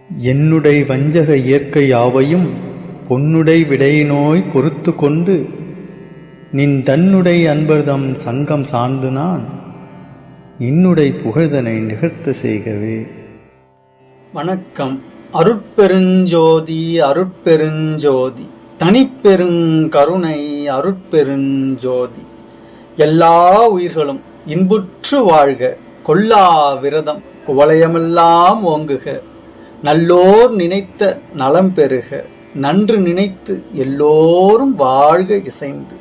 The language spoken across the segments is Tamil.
என்னுடை வஞ்சக இயற்கை யாவையும் பொன்னுடை விடையினோய் பொறுத்து கொண்டு நின் தன்னுடை அன்பர்தம் சங்கம் சார்ந்து நான் இன்னுடை புகழ்தனை நிகழ்த்த செய்கவே. வணக்கம். அருட்பெருஞ்சோதி அருட்பெருஞ்சோதி தனிப்பெருங்கருணை அருட்பெருஞ்சோதி. எல்லா உயிர்களும் இன்புற்று வாழ்க, கொல்லா விரதம் குவலயமெல்லாம் ஓங்குக, நல்லோர் நினைத்த நலம் பெறுக, நன்று நினைத்து எல்லோரும் வாழ்க இசைந்து.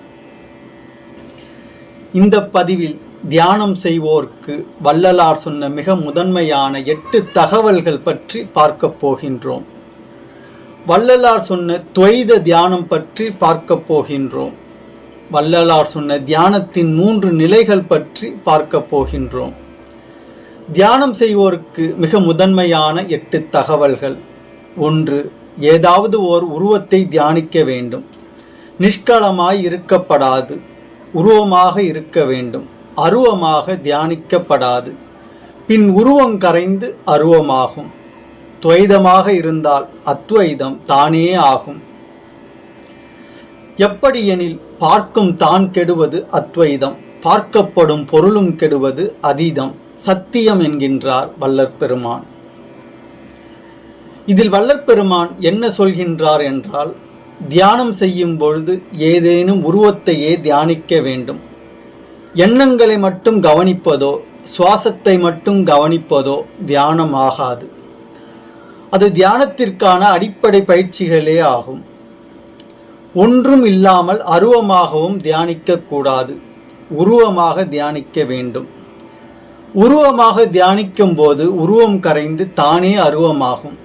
இந்த பதிவில் தியானம் செய்வோர்க்கு வள்ளலார் சொன்ன மிக முதன்மையான 8 தகவல்கள் பற்றி பார்க்க போகின்றோம். வள்ளலார் சொன்ன துவைத தியானம் பற்றி பார்க்க போகின்றோம். வள்ளலார் சொன்ன தியானத்தின் 3 நிலைகள் பற்றி பார்க்க போகின்றோம். தியானம் செய்வோருக்கு மிக முதன்மையான 8 தகவல்கள். 1. ஏதாவது ஓர் உருவத்தை தியானிக்க வேண்டும். நிஷ்களமாய் இருக்கப்படாது, உருவமாக இருக்க வேண்டும். அருவமாக தியானிக்கப்படாது. பின் உருவம் கரைந்து அருவமாகும். துவைதமாக இருந்தால் அத்வைதம் தானே ஆகும். எப்படி எனில், பார்க்கும் தான் கெடுவது அத்வைதம், பார்க்கப்படும் பொருளும் கெடுவது அதீதம், சத்தியம் என்கின்றார் வள்ளற் பெருமான். இதில் வள்ளற் பெருமான் என்ன சொல்கின்றார் என்றால், தியானம் செய்யும் பொழுது ஏதேனும் உருவத்தையே தியானிக்க வேண்டும். எண்ணங்களை மட்டும் கவனிப்பதோ சுவாசத்தை மட்டும் கவனிப்பதோ தியானம் ஆகாது. அது தியானத்திற்கான அடிப்படை பயிற்சிகளே ஆகும். ஒன்றும் இல்லாமல் அருவமாகவும் தியானிக்க கூடாது, உருவமாக தியானிக்க வேண்டும். உருவமாக தியானிக்கும் போது உருவம் கரைந்து தானே அருவமாகும்.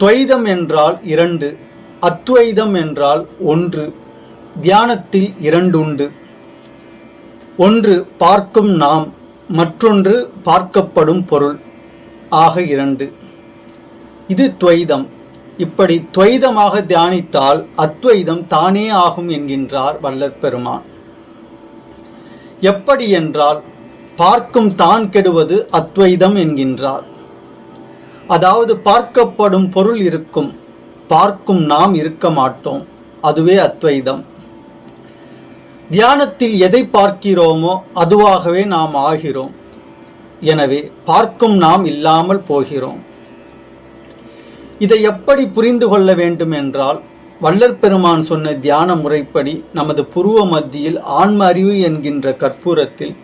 துவைதம் என்றால் 2, அத்வைதம் என்றால் 1. தியானத்தில் 2 உண்டு. ஒன்று பார்க்கும் நாம், மற்றொன்று பார்க்கப்படும் பொருள் ஆக 2. இது துவைதம். இப்படி துவைதமாக தியானித்தால் அத்வைதம் தானே ஆகும் என்கின்றார் வள்ளற் பெருமான். எப்படி என்றால், பார்க்கும் தான் கெடுவது அத்வைதம் என்கின்றார். அதாவது பார்க்கப்படும் பொருள் இருக்கும், பார்க்கும் நாம் இருக்க மாட்டோம், அதுவே அத்வைதம். தியானத்தில் எதை பார்க்கிறோமோ அதுவாகவே நாம் ஆகிறோம். எனவே பார்க்கும் நாம் இல்லாமல் போகிறோம். இதை எப்படி புரிந்து கொள்ள வேண்டும் என்றால், வள்ளற் பெருமான் சொன்ன தியான முறைப்படி நமது புருவ மத்தியில் ஆன்ம அறிவு என்கின்ற கற்பூரத்தில்